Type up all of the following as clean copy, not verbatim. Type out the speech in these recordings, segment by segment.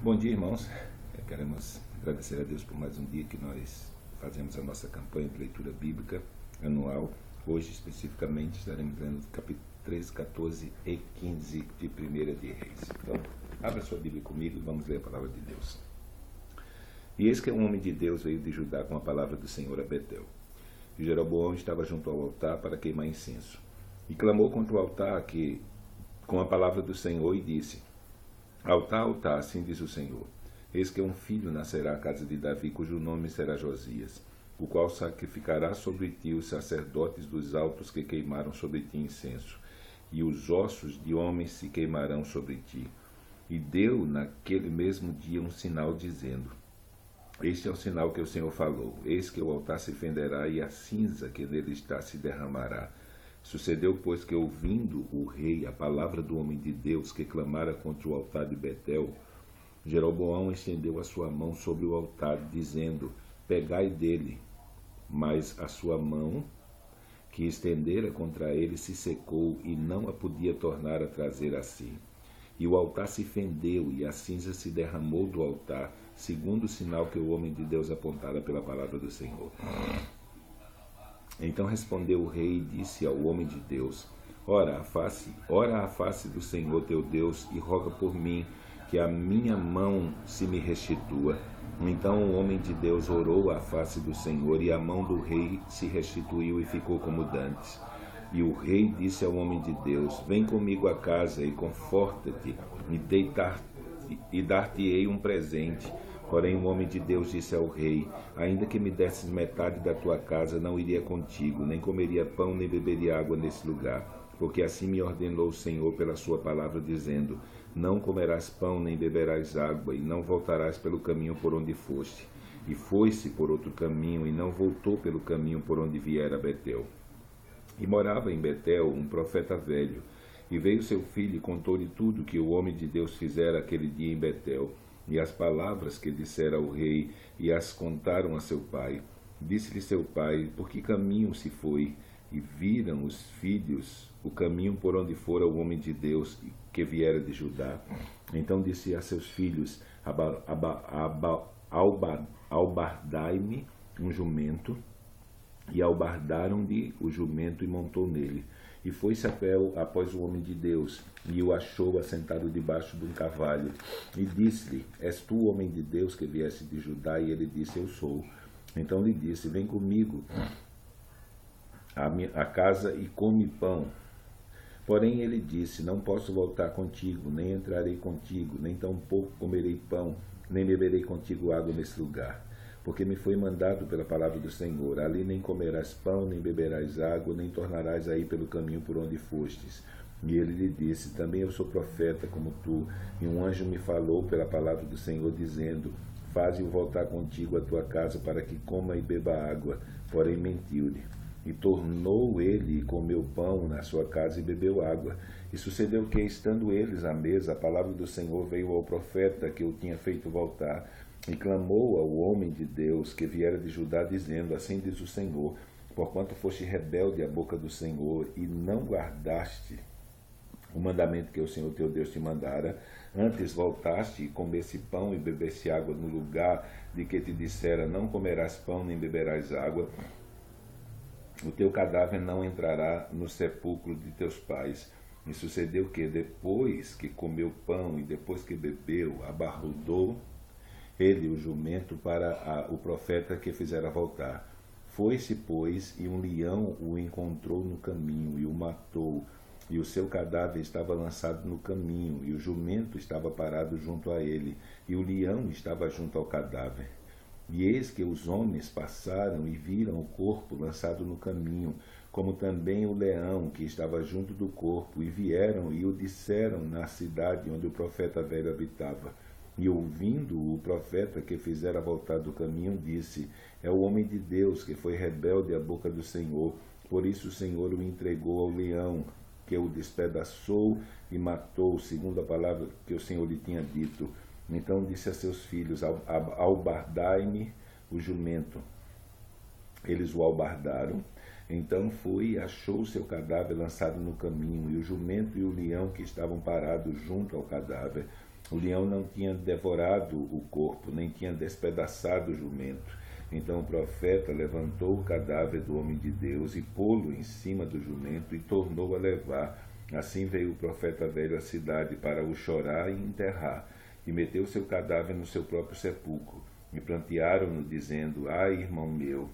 Bom dia, irmãos. Queremos agradecer a Deus por mais um dia que nós fazemos a nossa campanha de leitura bíblica anual. Hoje, especificamente, estaremos lendo capítulo 13, 14 e 15 de 1 de Reis. Então, abra sua Bíblia comigo e vamos ler a palavra de Deus. E eis que um homem de Deus veio de Judá com a palavra do Senhor a Betel. E Jeroboão estava junto ao altar para queimar incenso. E clamou contra o altar com a palavra do Senhor e disse: Altar, altar, assim diz o Senhor. Eis que um filho nascerá à casa de Davi, cujo nome será Josias, o qual sacrificará sobre ti os sacerdotes dos altos que queimaram sobre ti incenso, e os ossos de homens se queimarão sobre ti. E deu naquele mesmo dia um sinal, dizendo: Este é o sinal que o Senhor falou. Eis que o altar se fenderá e a cinza que nele está se derramará. Sucedeu, pois, que ouvindo o rei a palavra do homem de Deus que clamara contra o altar de Betel, Jeroboão estendeu a sua mão sobre o altar, dizendo: Pegai dele. Mas a sua mão, que estendera contra ele, se secou e não a podia tornar a trazer a si. E o altar se fendeu e a cinza se derramou do altar, segundo o sinal que o homem de Deus apontara pela palavra do Senhor. Então respondeu o rei e disse ao homem de Deus: Ora a face do Senhor teu Deus e roga por mim, que a minha mão se me restitua. Então o homem de Deus orou à face do Senhor, e a mão do rei se restituiu e ficou como dantes. E o rei disse ao homem de Deus: Vem comigo a casa e conforta-te, e dar-te-ei um presente. Porém o homem de Deus disse ao rei: Ainda que me desses metade da tua casa, não iria contigo, nem comeria pão, nem beberia água nesse lugar. Porque assim me ordenou o Senhor pela sua palavra, dizendo: Não comerás pão, nem beberás água, e não voltarás pelo caminho por onde foste. E foi-se por outro caminho, e não voltou pelo caminho por onde viera a Betel. E morava em Betel um profeta velho. E veio seu filho e contou-lhe tudo que o homem de Deus fizera aquele dia em Betel, e as palavras que dissera ao rei, e as contaram a seu pai. Disse-lhe seu pai: Por que caminho se foi? E viram os filhos o caminho por onde fora o homem de Deus que viera de Judá. Então disse a seus filhos: Albardai-me um jumento. E albardaram-lhe o jumento e montou nele. E foi-se após o homem de Deus, e o achou assentado debaixo de um carvalho. E disse-lhe: És tu o homem de Deus que vieste de Judá? E ele disse: Eu sou. Então lhe disse: Vem comigo à casa e come pão. Porém ele disse: Não posso voltar contigo, nem entrarei contigo, nem tampouco comerei pão, nem beberei contigo água nesse lugar. Porque me foi mandado pela palavra do Senhor: Ali nem comerás pão, nem beberás água, nem tornarás a ir pelo caminho por onde fostes. E ele lhe disse: Também eu sou profeta como tu, e um anjo me falou pela palavra do Senhor, dizendo: Faze-o voltar contigo à tua casa, para que coma e beba água. Porém mentiu-lhe. E tornou ele e comeu pão na sua casa e bebeu água. E sucedeu que, estando eles à mesa, a palavra do Senhor veio ao profeta que o tinha feito voltar, e clamou ao homem de Deus que viera de Judá, dizendo: Assim diz o Senhor: Porquanto foste rebelde à boca do Senhor, e não guardaste o mandamento que o Senhor teu Deus te mandara, antes voltaste e comesse pão e bebesse água no lugar de que te dissera: Não comerás pão nem beberás água, o teu cadáver não entrará no sepulcro de teus pais. E sucedeu que, depois que comeu pão e depois que bebeu, abardou ele o jumento para o profeta que fizera voltar. Foi-se, pois, e um leão o encontrou no caminho e o matou, e o seu cadáver estava lançado no caminho, e o jumento estava parado junto a ele, e o leão estava junto ao cadáver. E eis que os homens passaram e viram o corpo lançado no caminho, como também o leão que estava junto do corpo, e vieram e o disseram na cidade onde o profeta velho habitava. E ouvindo o profeta que fizera voltar do caminho, disse: É o homem de Deus que foi rebelde à boca do Senhor. Por isso o Senhor o entregou ao leão, que o despedaçou e matou, segundo a palavra que o Senhor lhe tinha dito. Então disse a seus filhos: Albardai-me o jumento. Eles o albardaram. Então foi e achou o seu cadáver lançado no caminho, e o jumento e o leão que estavam parados junto ao cadáver. O leão não tinha devorado o corpo, nem tinha despedaçado o jumento. Então o profeta levantou o cadáver do homem de Deus e pô-lo em cima do jumento e tornou a levar. Assim veio o profeta velho à cidade para o chorar e enterrar, e meteu seu cadáver no seu próprio sepulcro. E prantearam-no, dizendo: Ai, irmão meu!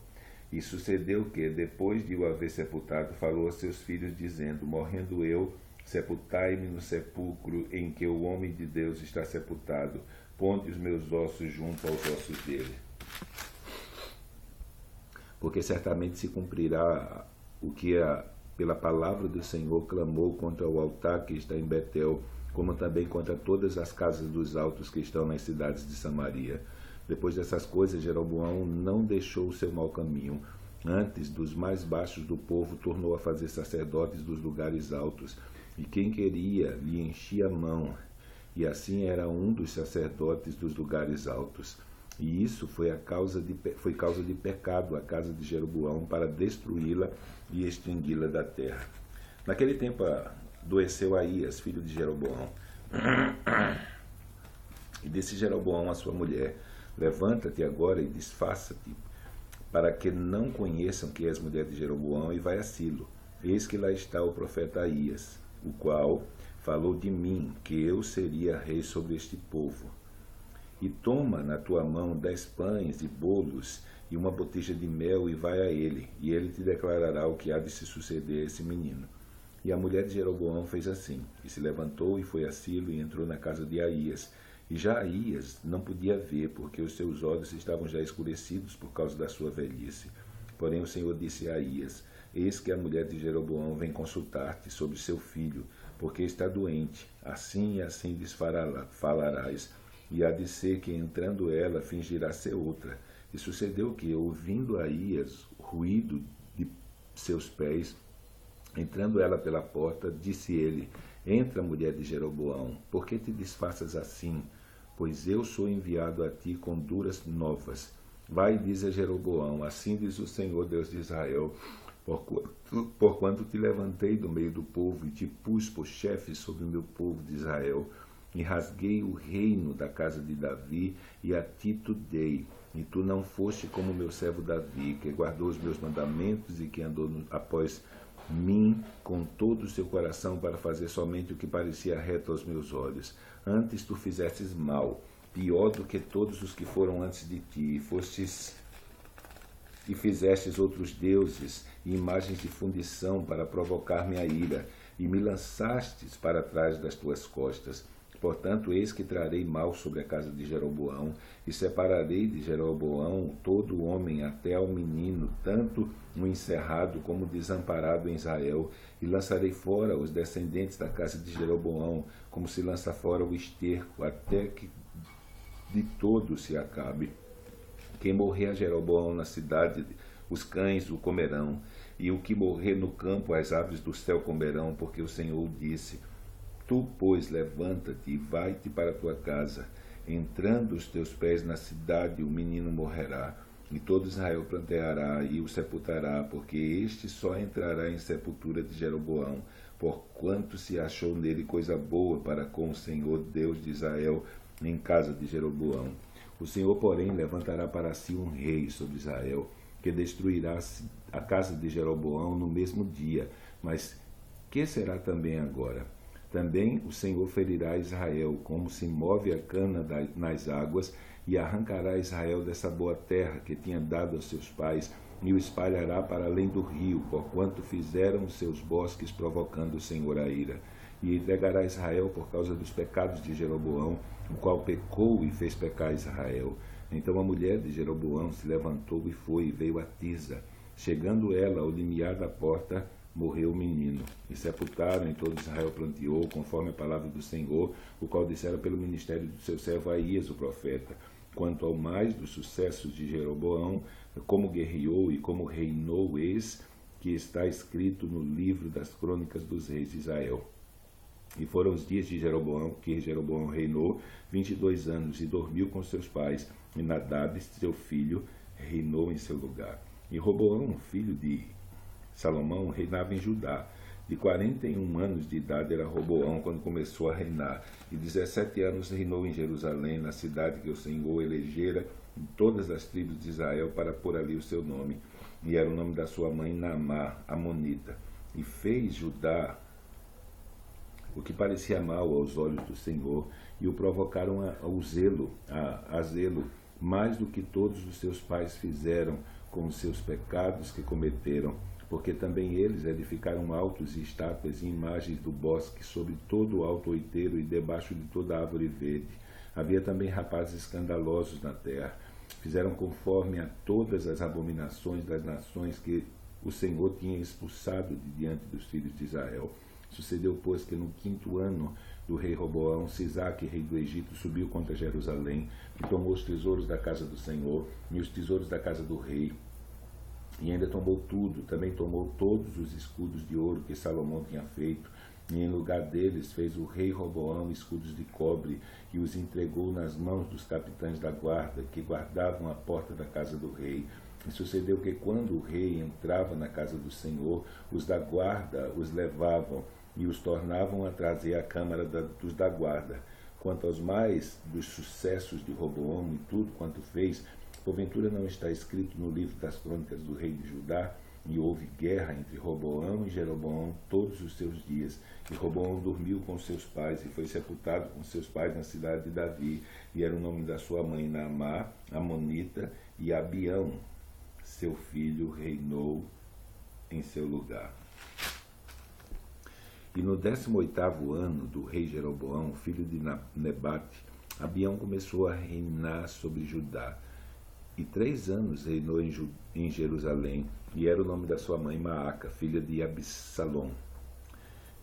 E sucedeu que, depois de o haver sepultado, falou a seus filhos, dizendo: Morrendo eu, sepultai-me no sepulcro em que o homem de Deus está sepultado. Ponde os meus ossos junto aos ossos dele. Porque certamente se cumprirá o que pela palavra do Senhor clamou contra o altar que está em Betel, como também contra todas as casas dos altos que estão nas cidades de Samaria. Depois dessas coisas, Jeroboão não deixou o seu mau caminho. Antes, dos mais baixos do povo, tornou a fazer sacerdotes dos lugares altos, e quem queria lhe enchia a mão, e assim era um dos sacerdotes dos lugares altos. E isso foi causa de pecado à casa de Jeroboão, para destruí-la e extingui-la da terra. Naquele tempo adoeceu Aías, filho de Jeroboão. E disse Jeroboão à sua mulher: Levanta-te agora e disfarça-te, para que não conheçam que és mulher de Jeroboão, e vai a Silo. Eis que lá está o profeta Aías, o qual falou de mim, que eu seria rei sobre este povo. E toma na tua mão 10 pães e bolos e uma botija de mel, e vai a ele, e ele te declarará o que há de se suceder a esse menino. E a mulher de Jeroboão fez assim, e se levantou e foi a Silo, e entrou na casa de Aías. E já Aías não podia ver, porque os seus olhos estavam já escurecidos por causa da sua velhice. Porém o Senhor disse a Aías: Eis que a mulher de Jeroboão vem consultar-te sobre seu filho, porque está doente. Assim e assim lhes falarás. E há de ser que, entrando ela, fingirá ser outra. E sucedeu que, ouvindo Aías o ruído de seus pés, entrando ela pela porta, disse ele: Entra, mulher de Jeroboão, por que te disfarças assim? Pois eu sou enviado a ti com duras novas. Vai e diz a Jeroboão: Assim diz o Senhor Deus de Israel: Porquanto te levantei do meio do povo e te pus por chefe sobre o meu povo de Israel, e rasguei o reino da casa de Davi, e a ti tu dei. E tu não foste como meu servo Davi, que guardou os meus mandamentos e que andou após mim com todo o seu coração, para fazer somente o que parecia reto aos meus olhos. Antes tu fizestes mal, pior do que todos os que foram antes de ti, e fizestes outros deuses e imagens de fundição para provocar-me a ira, e me lançastes para trás das tuas costas. Portanto, eis que trarei mal sobre a casa de Jeroboão, e separarei de Jeroboão todo o homem até ao menino, tanto o encerrado como o desamparado em Israel, e lançarei fora os descendentes da casa de Jeroboão, como se lança fora o esterco, até que de todo se acabe. Quem morrer a Jeroboão na cidade, os cães o comerão, e o que morrer no campo, as aves do céu comerão, porque o Senhor disse: Tu, pois, levanta-te e vai-te para a tua casa. Entrando os teus pés na cidade, o menino morrerá, e todo Israel planteará e o sepultará, porque este só entrará em sepultura de Jeroboão, porquanto se achou nele coisa boa para com o Senhor Deus de Israel em casa de Jeroboão. O Senhor, porém, levantará para si um rei sobre Israel, que destruirá a casa de Jeroboão no mesmo dia. Mas que será também agora? Também o Senhor ferirá Israel, como se move a cana nas águas, e arrancará Israel dessa boa terra que tinha dado aos seus pais, e o espalhará para além do rio, porquanto fizeram os seus bosques, provocando o Senhor a ira. E entregará Israel por causa dos pecados de Jeroboão, o qual pecou e fez pecar Israel. Então a mulher de Jeroboão se levantou e foi, e veio a Tisa. Chegando ela ao limiar da porta, morreu o menino. E sepultaram, e todo Israel planteou, conforme a palavra do Senhor, o qual dissera pelo ministério do seu servo Aías, o profeta. Quanto ao mais dos sucessos de Jeroboão, como guerreou e como reinou, eis que está escrito no livro das crônicas dos reis de Israel. E foram os dias de Jeroboão, que Jeroboão reinou 22 anos, e dormiu com seus pais, e Nadab, seu filho, reinou em seu lugar. E Roboão, filho de Salomão, reinava em Judá, De 41 anos de idade era Roboão quando começou a reinar, e 17 anos reinou em Jerusalém, na cidade que o Senhor elegera em todas as tribos de Israel para pôr ali o seu nome. E era o nome da sua mãe Naamá, amonita. E fez Judá o que parecia mal aos olhos do Senhor, e o provocaram a zelo, mais do que todos os seus pais fizeram com os seus pecados que cometeram, porque também eles edificaram altos e estátuas e imagens do bosque sobre todo o alto oiteiro e debaixo de toda a árvore verde. Havia também rapazes escandalosos na terra. Fizeram conforme a todas as abominações das nações que o Senhor tinha expulsado de diante dos filhos de Israel. Sucedeu, pois, que no 5º ano do rei Roboão, Sisaque, rei do Egito, subiu contra Jerusalém, e tomou os tesouros da casa do Senhor e os tesouros da casa do rei. E ainda tomou tudo, também tomou todos os escudos de ouro que Salomão tinha feito, e em lugar deles fez o rei Roboão escudos de cobre, e os entregou nas mãos dos capitães da guarda, que guardavam a porta da casa do rei. E sucedeu que, quando o rei entrava na casa do Senhor, os da guarda os levavam e os tornavam a trazer à câmara dos da guarda. Quanto aos mais dos sucessos de Roboão e tudo quanto fez, porventura não está escrito no livro das crônicas do rei de Judá? E houve guerra entre Roboão e Jeroboão todos os seus dias. E Roboão dormiu com seus pais e foi sepultado com seus pais na cidade de Davi. E era o nome da sua mãe Naamá, amonita, e Abião, seu filho, reinou em seu lugar. E no 18º ano do rei Jeroboão, filho de Nebate, Abião começou a reinar sobre Judá. E 3 anos reinou em Jerusalém, e era o nome da sua mãe Maaca, filha de Absalom.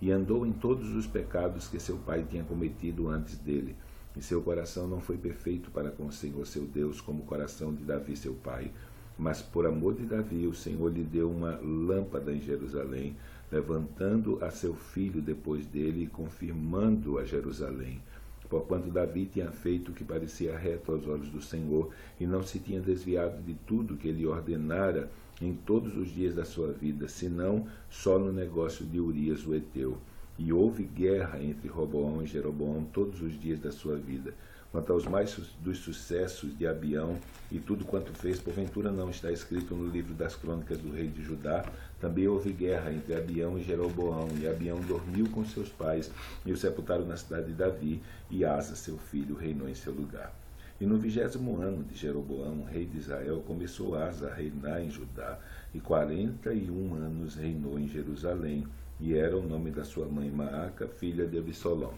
E andou em todos os pecados que seu pai tinha cometido antes dele, e seu coração não foi perfeito para com o Senhor seu Deus, como o coração de Davi seu pai. Mas por amor de Davi, o Senhor lhe deu uma lâmpada em Jerusalém, levantando a seu filho depois dele e confirmando a Jerusalém. Porquanto Davi tinha feito o que parecia reto aos olhos do Senhor, e não se tinha desviado de tudo que ele ordenara em todos os dias da sua vida, senão só no negócio de Urias o Heteu. E houve guerra entre Roboão e Jeroboão todos os dias da sua vida. Quanto aos mais dos sucessos de Abião e tudo quanto fez, porventura não está escrito no livro das crônicas do rei de Judá? Também houve guerra entre Abião e Jeroboão, e Abião dormiu com seus pais, e o sepultaram na cidade de Davi, e Asa, seu filho, reinou em seu lugar. E no 20º ano de Jeroboão, rei de Israel, começou Asa a reinar em Judá, e 41 anos reinou em Jerusalém, e era o nome da sua mãe Maaca, filha de Absalom.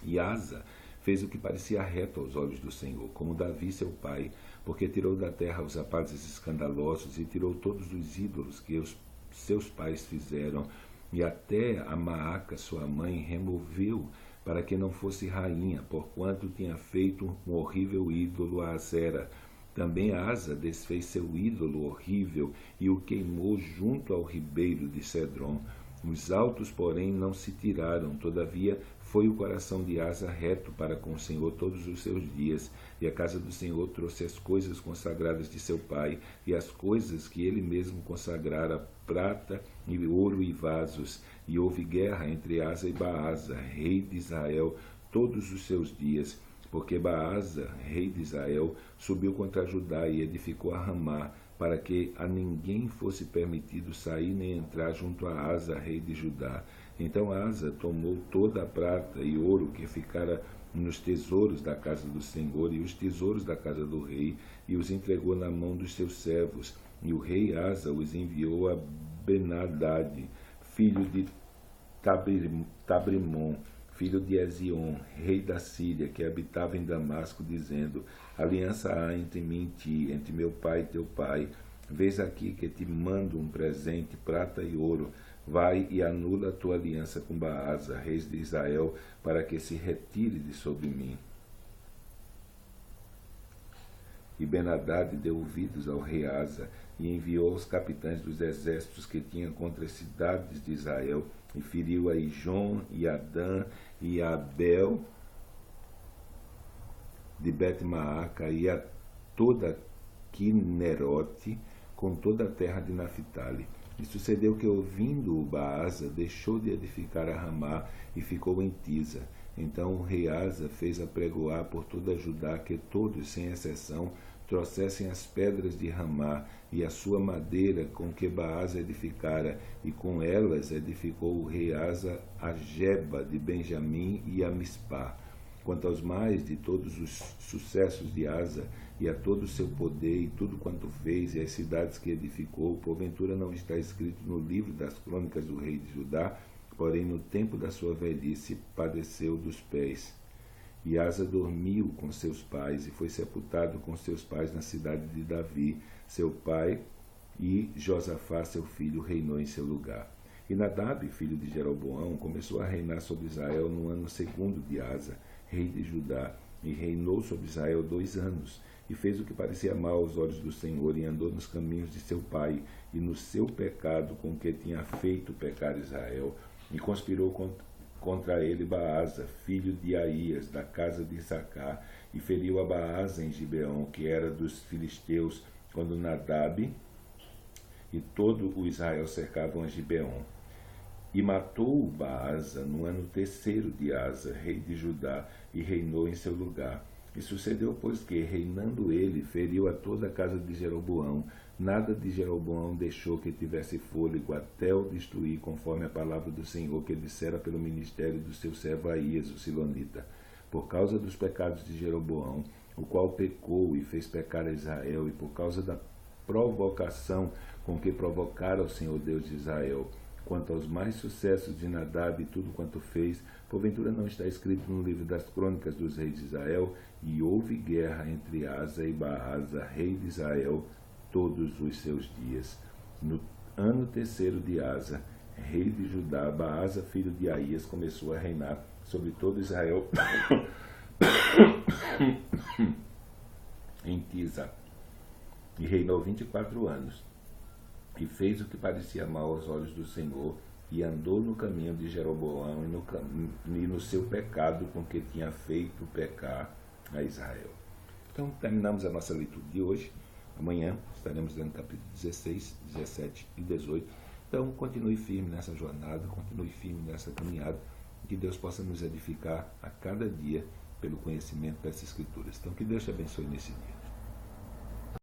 E Asa fez o que parecia reto aos olhos do Senhor, como Davi seu pai, porque tirou da terra os rapazes escandalosos e tirou todos os ídolos que os seus pais fizeram, e até a Maaca, sua mãe, removeu para que não fosse rainha, porquanto tinha feito um horrível ídolo a Asera. Também Asa desfez seu ídolo horrível e o queimou junto ao ribeiro de Cedron. Os altos, porém, não se tiraram, todavia foi o coração de Asa reto para com o Senhor todos os seus dias, e a casa do Senhor trouxe as coisas consagradas de seu pai, e as coisas que ele mesmo consagrara, prata e ouro e vasos. E houve guerra entre Asa e Baasa, rei de Israel, todos os seus dias, porque Baasa, rei de Israel, subiu contra Judá e edificou a Ramá, para que a ninguém fosse permitido sair nem entrar junto a Asa, rei de Judá. Então Asa tomou toda a prata e ouro que ficara nos tesouros da casa do Senhor e os tesouros da casa do rei, e os entregou na mão dos seus servos. E o rei Asa os enviou a Ben-Hadad, filho de Tabrimon, filho de Ezion, rei da Síria, que habitava em Damasco, dizendo: aliança há entre mim e ti, entre meu pai e teu pai. Vês aqui que te mando um presente, prata e ouro. Vai e anula a tua aliança com Baasa, rei de Israel, para que se retire de sobre mim. E Ben-Hadad deu ouvidos ao rei Asa, e enviou os capitães dos exércitos que tinha contra as cidades de Israel, e feriu a Ijon, e a Dan, e a Abel, de Bet-Maaca, e a toda Quinerote, com toda a terra de Naphtali. E sucedeu que, ouvindo-o Baasa, deixou de edificar a Ramá e ficou em Tisa. Então o rei Asa fez apregoar por toda Judá que todos, sem exceção, trouxessem as pedras de Ramá e a sua madeira com que Baasa edificara, e com elas edificou o rei Asa a Geba de Benjamim e a Mispá. Quanto aos mais de todos os sucessos de Asa, e a todo o seu poder, e tudo quanto fez, e as cidades que edificou, porventura não está escrito no livro das crônicas do rei de Judá, porém no tempo da sua velhice padeceu dos pés. E Asa dormiu com seus pais, e foi sepultado com seus pais na cidade de Davi, seu pai, e Josafá, seu filho, reinou em seu lugar. E Nadab, filho de Jeroboão, começou a reinar sobre Israel no ano 2º de Asa, rei de Judá, e reinou sobre Israel 2 anos, e fez o que parecia mal aos olhos do Senhor, e andou nos caminhos de seu pai, e no seu pecado com que tinha feito pecar Israel, e conspirou contra ele Baasa, filho de Aías, da casa de Isacar, e feriu a Baasa em Gibeão, que era dos filisteus, quando Nadab e todo o Israel cercavam a Gibeão. E matou Baasa no ano 3º de Asa, rei de Judá, e reinou em seu lugar. E sucedeu, pois, que, reinando ele, feriu a toda a casa de Jeroboão. Nada de Jeroboão deixou que tivesse fôlego, até o destruir, conforme a palavra do Senhor que dissera pelo ministério do seu servo Aías, o Silonita. Por causa dos pecados de Jeroboão, o qual pecou e fez pecar a Israel, e por causa da provocação com que provocara o Senhor Deus de Israel. Quanto aos mais sucessos de Nadab e tudo quanto fez, porventura não está escrito no livro das crônicas dos reis de Israel, e houve guerra entre Asa e Baasa, rei de Israel, todos os seus dias. No ano 3º de Asa, rei de Judá, Baasa, filho de Aías, começou a reinar sobre todo Israel em Tisa, e reinou 24 anos. E fez o que parecia mal aos olhos do Senhor, e andou no caminho de Jeroboão e no seu pecado com que tinha feito pecar a Israel. Então, terminamos a nossa leitura de hoje. Amanhã estaremos lendo capítulo 16, 17 e 18. Então, continue firme nessa jornada, continue firme nessa caminhada, que Deus possa nos edificar a cada dia pelo conhecimento dessas Escrituras. Então, que Deus te abençoe nesse dia.